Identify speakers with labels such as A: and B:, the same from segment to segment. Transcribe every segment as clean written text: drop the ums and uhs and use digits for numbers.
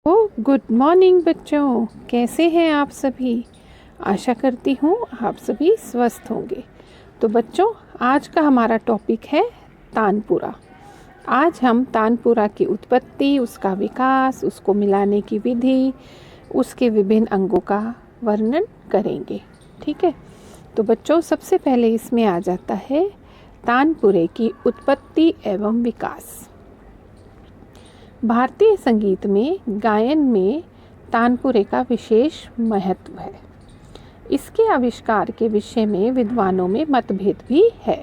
A: ओ good morning बच्चों, कैसे हैं आप सभी। आशा करती हूँ आप सभी स्वस्थ होंगे। तो बच्चों, आज का हमारा टॉपिक है तानपुरा। आज हम तानपुरा की उत्पत्ति, उसका विकास, उसको मिलाने की विधि, उसके विभिन्न अंगों का वर्णन करेंगे। ठीक है। तो बच्चों, सबसे पहले इसमें आ जाता है तानपुरे की उत्पत्ति एवं विकास। भारतीय संगीत में गायन में तानपुरे का विशेष महत्व है। इसके आविष्कार के विषय में विद्वानों में मतभेद भी है।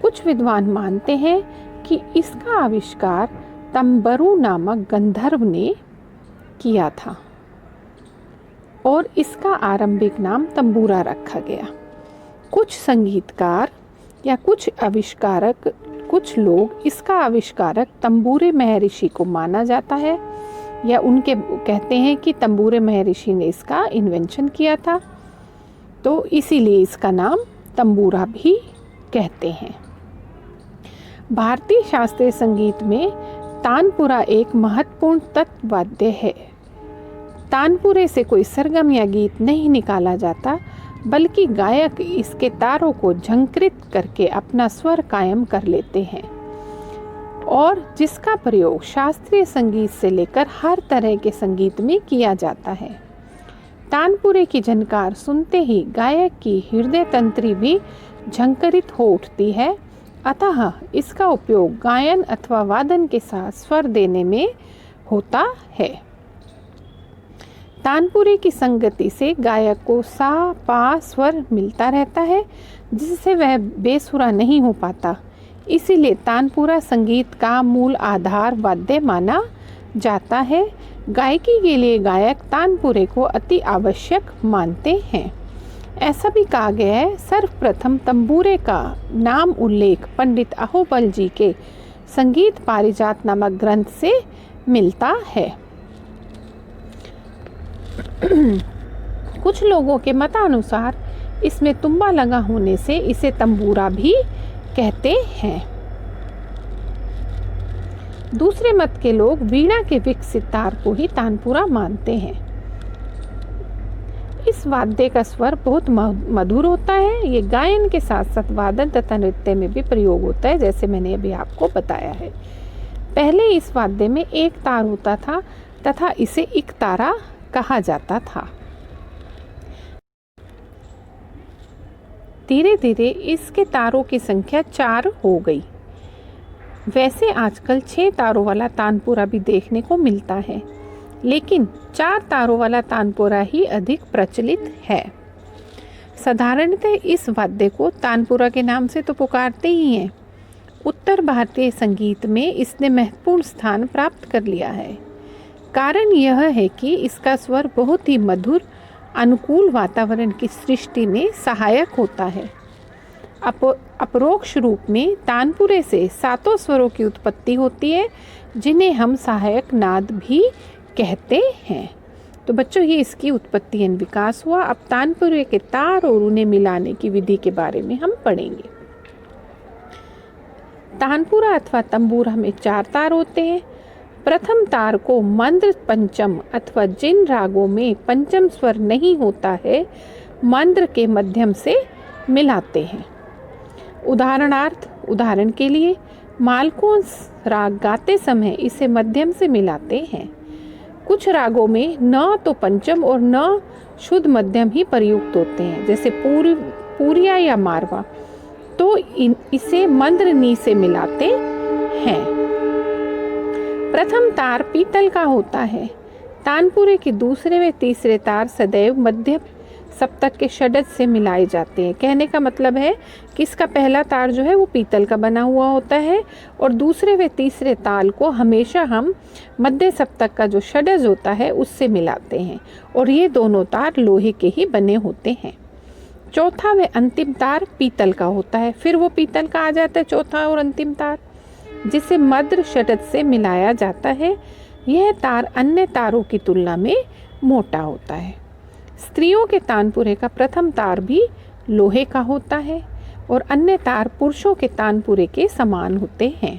A: कुछ विद्वान मानते हैं कि इसका आविष्कार तंबरू नामक गंधर्व ने किया था और इसका आरंभिक नाम तंबूरा रखा गया। कुछ संगीतकार या कुछ लोग इसका आविष्कारक तंबूरे महर्षि को माना जाता है, या उनके कहते हैं कि तंबूरे महर्षि ने इसका इन्वेंशन किया था, तो इसीलिए इसका नाम तंबूरा भी कहते हैं। भारतीय शास्त्रीय संगीत में तानपुरा एक महत्वपूर्ण तत्वाद्य है। तानपुरे से कोई सरगम या गीत नहीं निकाला जाता, बल्कि गायक इसके तारों को झंकृत करके अपना स्वर कायम कर लेते हैं, और जिसका प्रयोग शास्त्रीय संगीत से लेकर हर तरह के संगीत में किया जाता है। तानपुरे की झनकार सुनते ही गायक की हृदय तंत्री भी झंकृत हो उठती है, अतः इसका उपयोग गायन अथवा वादन के साथ स्वर देने में होता है। तानपुरे की संगति से गायक को सा पा स्वर मिलता रहता है, जिससे वह बेसुरा नहीं हो पाता। इसीलिए तानपुरा संगीत का मूल आधार वाद्य माना जाता है। गायकी के लिए गायक तानपुरे को अति आवश्यक मानते हैं। ऐसा भी कहा गया है, सर्वप्रथम तंबूरे का नाम उल्लेख पंडित अहोबल जी के संगीत पारिजात नामक ग्रंथ से मिलता है। कुछ लोगों के मतानुसार इसमें तुम्बा लगा होने से इसे तंबूरा भी कहते हैं। दूसरे मत के लोग वीणा के विकसित तार को ही तानपुरा मानते हैं। इस वाद्य का स्वर बहुत मधुर होता है। ये गायन के साथ साथ वादन तथा नृत्य में भी प्रयोग होता है, जैसे मैंने अभी आपको बताया है। पहले इस वाद्य में एक तार होता था तथा इसे इकतारा कहा जाता था। धीरे धीरे इसके तारों की संख्या 4 हो गई। वैसे आजकल 6 तारों वाला तानपुरा भी देखने को मिलता है, लेकिन 4 तारों वाला तानपुरा ही अधिक प्रचलित है। साधारणतः इस वाद्य को तानपुरा के नाम से तो पुकारते ही हैं। उत्तर भारतीय संगीत में इसने महत्वपूर्ण स्थान प्राप्त कर लिया है। कारण यह है कि इसका स्वर बहुत ही मधुर, अनुकूल वातावरण की सृष्टि में सहायक होता है। अपरोक्ष रूप में तानपुरे से 7 स्वरों की उत्पत्ति होती है, जिन्हें हम सहायक नाद भी कहते हैं। तो बच्चों, ये इसकी उत्पत्ति एवं विकास हुआ। अब तानपुरे के तार और उन्हें मिलाने की विधि के बारे में हम पढ़ेंगे। तानपुरा अथवा तंबूरा में 4 तार होते हैं। प्रथम तार को मंद्र पंचम अथवा जिन रागों में पंचम स्वर नहीं होता है, मंद्र के मध्यम से मिलाते हैं। उदाहरण के लिए मालकोंस राग गाते समय इसे मध्यम से मिलाते हैं। कुछ रागों में न तो पंचम और न शुद्ध मध्यम ही प्रयुक्त होते हैं, जैसे पूरिया या मारवा, तो इसे मंद्र नी से मिलाते हैं। प्रथम तार पीतल का होता है। तानपुरे के दूसरे व तीसरे तार सदैव मध्य सप्तक के षड्ज से मिलाए जाते हैं। कहने का मतलब है कि इसका पहला तार जो है वो पीतल का बना हुआ होता है, और दूसरे व तीसरे ताल को हमेशा हम मध्य सप्तक का जो षड्ज होता है उससे मिलाते हैं, और ये दोनों तार लोहे के ही बने होते हैं। चौथा व अंतिम तार पीतल का होता है। फिर वो पीतल का आ जाता है चौथा और अंतिम तार, जिसे मध्य षड्ज से मिलाया जाता है। यह तार अन्य तारों की तुलना में मोटा होता है। स्त्रियों के तानपुरे का प्रथम तार भी लोहे का होता है, और अन्य तार पुरुषों के तानपुरे के समान होते हैं।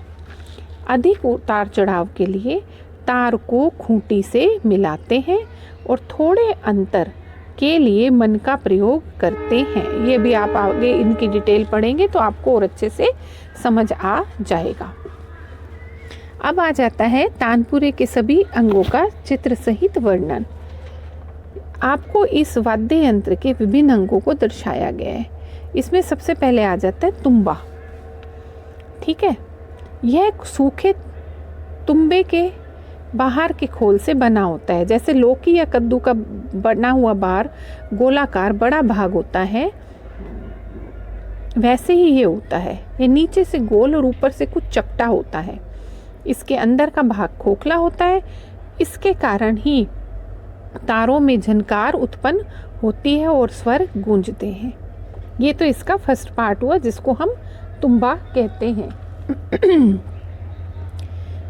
A: अधिक उतार चढ़ाव के लिए तार को खूंटी से मिलाते हैं और थोड़े अंतर के लिए मन का प्रयोग करते हैं। ये भी आप आगे इनकी डिटेल पढ़ेंगे तो आपको और अच्छे से समझ आ जाएगा। अब आ जाता है तानपुरे के सभी अंगों का चित्र सहित वर्णन। आपको इस वाद्य यंत्र के विभिन्न अंगों को दर्शाया गया है। इसमें सबसे पहले आ जाता है तुम्बा। ठीक है, यह सूखे तुम्बे के बाहर के खोल से बना होता है। जैसे लौकी या कद्दू का बना हुआ बाहर गोलाकार बड़ा भाग होता है, वैसे ही ये होता है। ये नीचे से गोल और ऊपर से कुछ चपटा होता है। इसके अंदर का भाग खोखला होता है। इसके कारण ही तारों में झनकार उत्पन्न होती है और स्वर गूंजते हैं। ये तो इसका फर्स्ट पार्ट हुआ जिसको हम तुम्बा कहते हैं।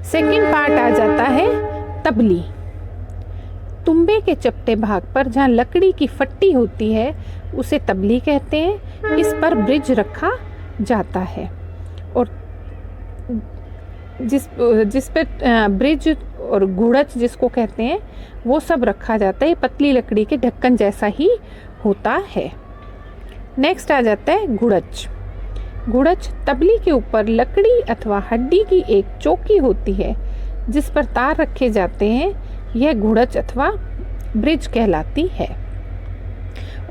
A: सेकंड पार्ट आ जाता है तबली। तुम्बे के चपटे भाग पर जहाँ लकड़ी की फट्टी होती है उसे तबली कहते हैं। इस पर ब्रिज रखा जाता है और जिस पर ब्रिज और घुड़च जिसको कहते हैं वो सब रखा जाता है। पतली लकड़ी के ढक्कन जैसा ही होता है। नेक्स्ट आ जाता है घुड़च। घुड़च तबली के ऊपर लकड़ी अथवा हड्डी की एक चौकी होती है जिस पर तार रखे जाते हैं। यह घुड़च अथवा ब्रिज कहलाती है।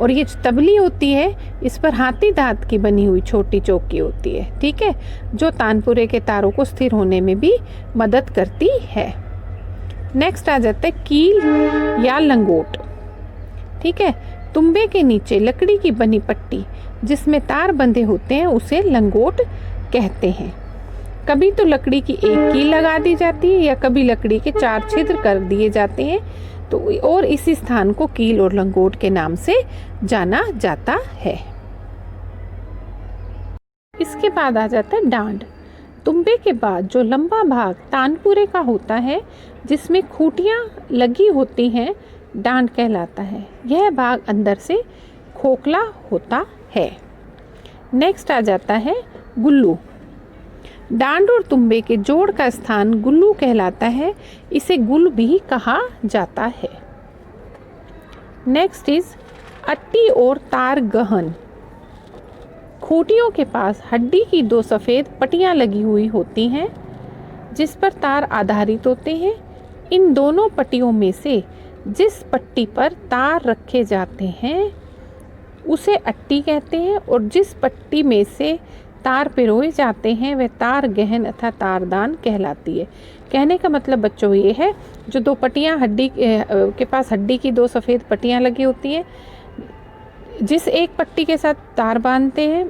A: और ये तबली होती है इस पर हाथी दांत की बनी हुई छोटी चौकी होती है। ठीक है, जो तानपुरे के तारों को स्थिर होने में भी मदद करती है। नेक्स्ट आ जाता है कील या लंगोट। ठीक है, तुम्बे के नीचे लकड़ी की बनी पट्टी जिसमें तार बंधे होते हैं उसे लंगोट कहते हैं। कभी तो लकड़ी की एक कील लगा दी जाती है या कभी लकड़ी के 4 छिद्र कर दिए जाते हैं तो और इसी स्थान को कील और लंगोट के नाम से जाना जाता है। इसके बाद आ जाता है डांड। तुम्बे के बाद जो लंबा भाग तानपुरे का होता है जिसमें खूंटियाँ लगी होती हैं डांड कहलाता है। यह भाग अंदर से खोखला होता है। नेक्स्ट आ जाता है गुल्लू। डांड और तुम्बे के जोड़ का स्थान गुल्लू कहलाता है। इसे गुल भी कहा जाता है। नेक्स्ट इज अट्टी और तार गहन। खूंटियों के पास हड्डी की 2 सफ़ेद पट्टियां लगी हुई होती हैं जिस पर तार आधारित होते हैं। इन दोनों पट्टियों में से जिस पट्टी पर तार रखे जाते हैं उसे अट्टी कहते हैं और जिस पट्टी में से तार पिरोए जाते हैं वह तार गहन अथवा तारदान कहलाती है। कहने का मतलब बच्चों ये है, जो 2 पट्टियाँ हड्डी के पास हड्डी की 2 सफ़ेद पट्टियाँ लगी होती हैं, जिस एक पट्टी के साथ तार बांधते हैं,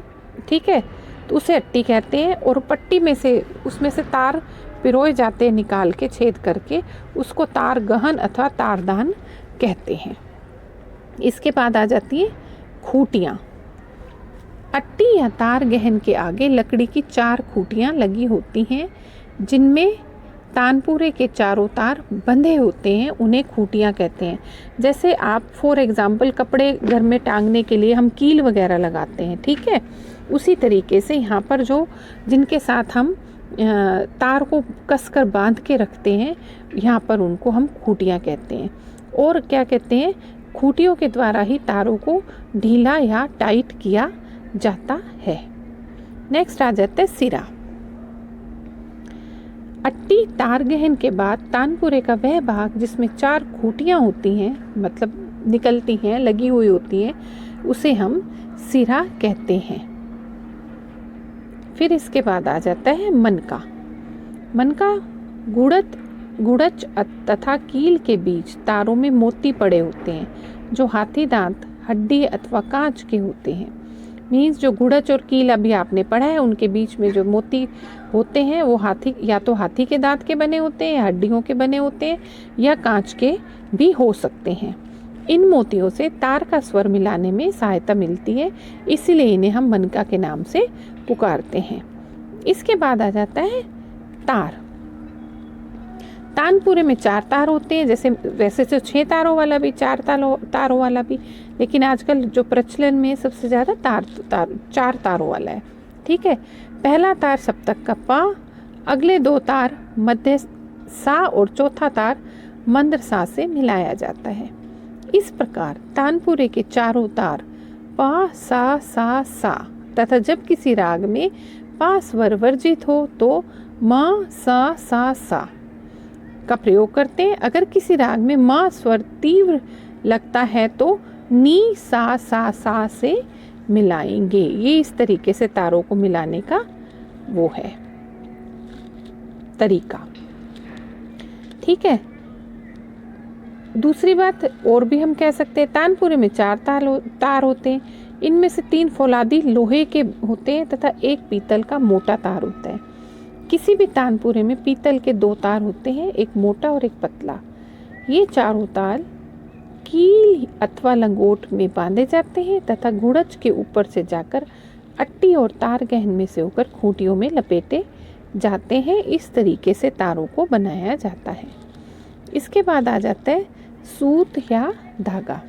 A: ठीक है, तो उसे अट्टी कहते हैं। और पट्टी में से उसमें से तार पिरोए जाते हैं निकाल के छेद करके, उसको तार गहन अथवा तारदान कहते हैं। इसके बाद आ जाती है खूंटियाँ। अट्टी या तार गहन के आगे लकड़ी की 4 खूंटियाँ लगी होती हैं जिनमें तानपुरे के चारों तार बंधे होते हैं, उन्हें खूंटियाँ कहते हैं। जैसे आप फॉर एग्जांपल कपड़े घर में टांगने के लिए हम कील वगैरह लगाते हैं, ठीक है, उसी तरीके से यहाँ पर जो जिनके साथ हम तार को कसकर बांध के रखते हैं, यहाँ पर उनको हम खूंटियाँ कहते हैं। और क्या कहते हैं, खूंटियों के द्वारा ही तारों को ढीला या टाइट किया जाता है। नेक्स्ट आ जाता है सिरा। अट्टी तार गहन के बाद तानपुरे का वह भाग जिसमें 4 खूंटियाँ होती हैं, मतलब निकलती हैं, लगी हुई होती हैं, उसे हम सिरा कहते हैं। फिर इसके बाद आ जाता है मनका। मनका गुड़च तथा कील के बीच तारों में मोती पड़े होते हैं जो हाथी दांत, हड्डी अथवा कांच के होते हैं। मीन्स जो गुड़च और कील अभी आपने पढ़ा है, उनके बीच में जो मोती होते हैं वो या तो हाथी के दांत के बने होते हैं, हड्डियों के बने होते हैं, या कांच के भी हो सकते हैं। इन मोतियों से तार का स्वर मिलाने में सहायता मिलती है, इसीलिए इन्हें हम मनका के नाम से पुकारते हैं। इसके बाद आ जाता है तार। तानपुरे में 4 तार होते हैं, वैसे तो 6 तारों वाला भी, 4 तारों वाला भी, लेकिन आजकल जो प्रचलन में सबसे ज़्यादा 4 तारों वाला है। ठीक है, पहला तार सप्तक का पा, अगले 2 तार मध्य सा और चौथा तार मंद्र सा से मिलाया जाता है। इस प्रकार तानपुरे के चारों तार पा सा सा सा तथा जब किसी राग में पा स्वर वर्जित हो तो मा सा सा सा का प्रयोग करते हैं। अगर किसी राग में मा स्वर तीव्र लगता है तो नी सा सा सा से मिलाएंगे। ये इस तरीके से तारों को मिलाने का वो है तरीका। ठीक है, दूसरी बात और भी हम कह सकते हैं, तानपुरे में 4 तार होते हैं। इनमें से 3 फौलादी लोहे के होते हैं तथा एक पीतल का मोटा तार होता है। किसी भी तानपुरे में पीतल के 2 तार होते हैं, एक मोटा और एक पतला। ये चारों तार कील अथवा लंगोट में बांधे जाते हैं तथा गुड़ज के ऊपर से जाकर अट्टी और तार गहन में से होकर खूंटियों में लपेटे जाते हैं। इस तरीके से तारों को बनाया जाता है। इसके बाद आ जाता है सूत या धागा।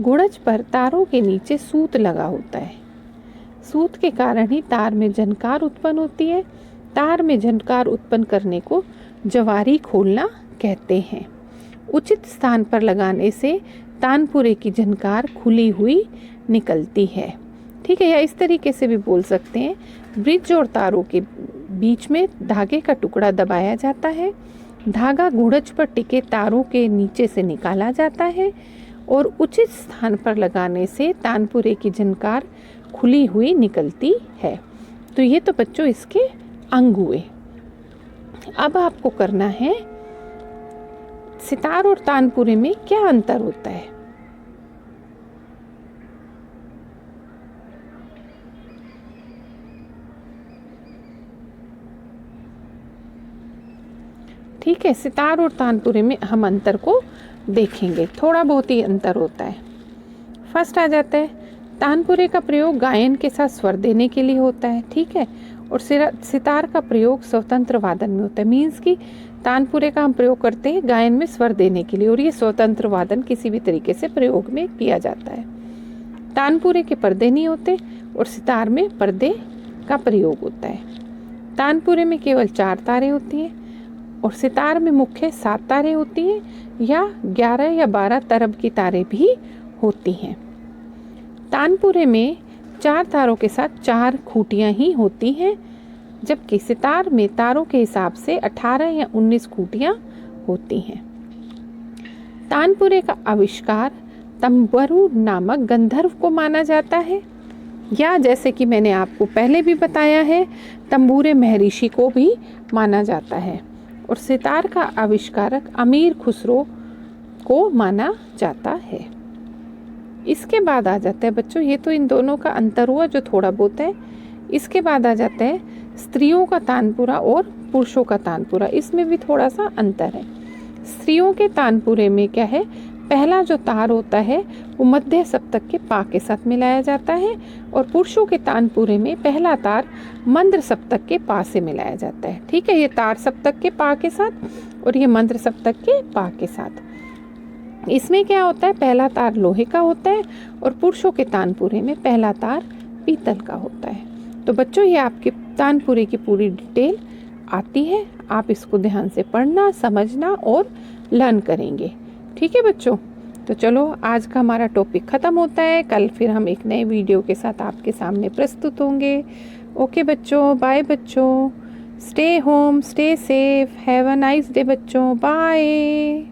A: गुड़ज पर तारों के नीचे सूत लगा होता है। सूत के कारण ही तार में झनकार उत्पन्न होती है। तार में झनकार उत्पन्न करने को जवारी खोलना कहते हैं। उचित स्थान पर लगाने से तानपुरे की झनकार खुली हुई निकलती है। ठीक है, या इस तरीके से भी बोल सकते हैं, ब्रिज और तारों के बीच में धागे का टुकड़ा दबाया जाता है। धागा गुड़ज पर टिके तारों के नीचे से निकाला जाता है और उचित स्थान पर लगाने से तानपुरे की झनकार खुली हुई निकलती है। तो ये तो बच्चों इसके अंग हुए। अब आपको करना है सितार और तानपुरे में क्या अंतर होता है। ठीक है, सितार और तानपुरे में हम अंतर को देखेंगे। थोड़ा बहुत ही अंतर होता है। फर्स्ट आ जाता है, तानपुरे का प्रयोग गायन के साथ स्वर देने के लिए होता है। ठीक है, और सितार का प्रयोग स्वतंत्र वादन में होता है। मीन्स कि तानपुरे का हम प्रयोग करते हैं गायन में स्वर देने के लिए, और ये स्वतंत्र वादन किसी भी तरीके से प्रयोग में किया जाता है। तानपुरे के पर्दे नहीं होते और सितार में पर्दे का प्रयोग होता है। तानपुरे में केवल 4 तारें होती हैं और सितार में मुख्य 7 तारें होती हैं, या 11 या 12 तरब की तारें भी होती हैं। तानपुरे में 4 तारों के साथ 4 खूंटियाँ ही होती हैं, जबकि सितार में तारों के हिसाब से 18 या 19 खूंटियाँ होती हैं। तानपुरे का आविष्कार तंबरू नामक गंधर्व को माना जाता है, या जैसे कि मैंने आपको पहले भी बताया है, तंबूरे महर्षि को भी माना जाता है। और सितार का आविष्कारक अमीर खुसरो को माना जाता है। इसके बाद आ जाता है बच्चों, ये तो इन दोनों का अंतर हुआ जो थोड़ा बहुत है। इसके बाद आ जाता है स्त्रियों का तानपुरा और पुरुषों का तानपुरा। इसमें भी थोड़ा सा अंतर है। स्त्रियों के तानपुरे में क्या है, पहला जो तार होता है वो मध्य सप्तक के पा के साथ मिलाया जाता है, और पुरुषों के तानपुरे में पहला तार मंद्र सप्तक के पा से मिलाया जाता है। ठीक है, ये तार सप्तक के पा के साथ और ये मंद्र सप्तक के पा के साथ। इसमें क्या होता है, पहला तार लोहे का होता है और पुरुषों के तानपुरे में पहला तार पीतल का होता है। तो बच्चों, ये आपके तानपुरे की पूरी डिटेल आती है। आप इसको ध्यान से पढ़ना, समझना और लर्न करेंगे। ठीक है बच्चों, तो चलो आज का हमारा टॉपिक ख़त्म होता है। कल फिर हम एक नए वीडियो के साथ आपके सामने प्रस्तुत होंगे। ओके बच्चों, बाय बच्चों, stay home, stay safe, have a nice day बच्चों, बाय।